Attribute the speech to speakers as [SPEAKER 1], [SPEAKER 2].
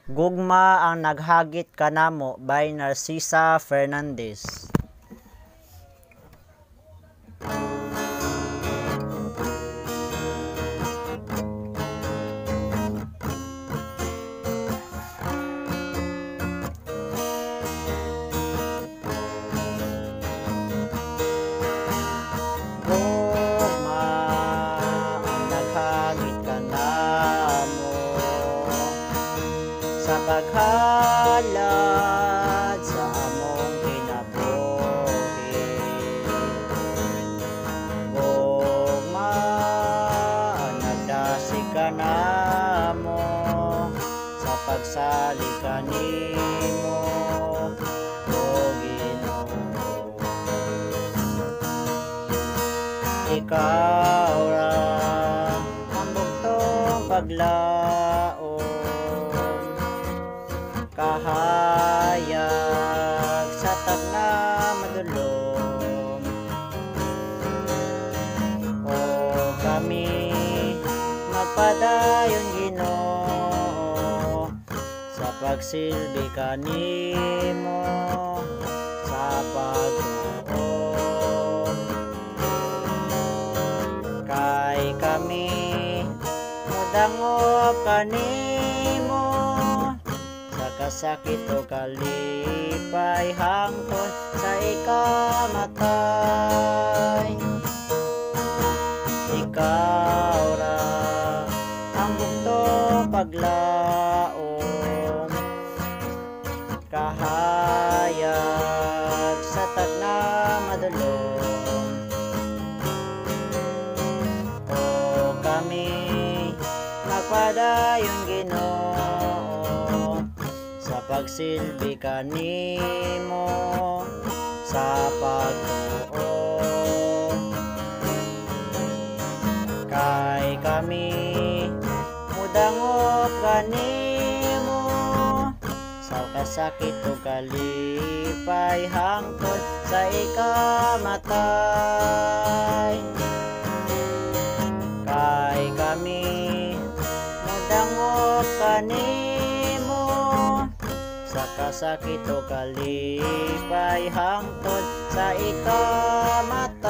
[SPEAKER 1] Gugma ang naghagit kanamo by Narcisa Fernandez. Gugma ang naghagit kanamo sa paghalad sa among kinabuhi. Gugma ang nagdasig kanamo sa pagsali kanimo, o Ginoo. Ikaw ra ang buktong paglaom, kahayag sa tagna madulom. O kami magpadayon, Ginoo, sa pagsilbi kanimo sa pagtuon. Kay kami mudangop kanimo sa kasakit o kalipay hangtod sa ikamatay. Ikaw ra ang buktong paglaom, kahayag sa tagna madulom. O kami magpadayon, Ginoo, sa pagsilbi kanimo sa pagtuon. Kay kami mudangop kanimo sa kasakit o kalipay hangtod sa ikamatay. Kay kami mudangop kanimo sa kasakit o kalipay hangtod sa ikamatay.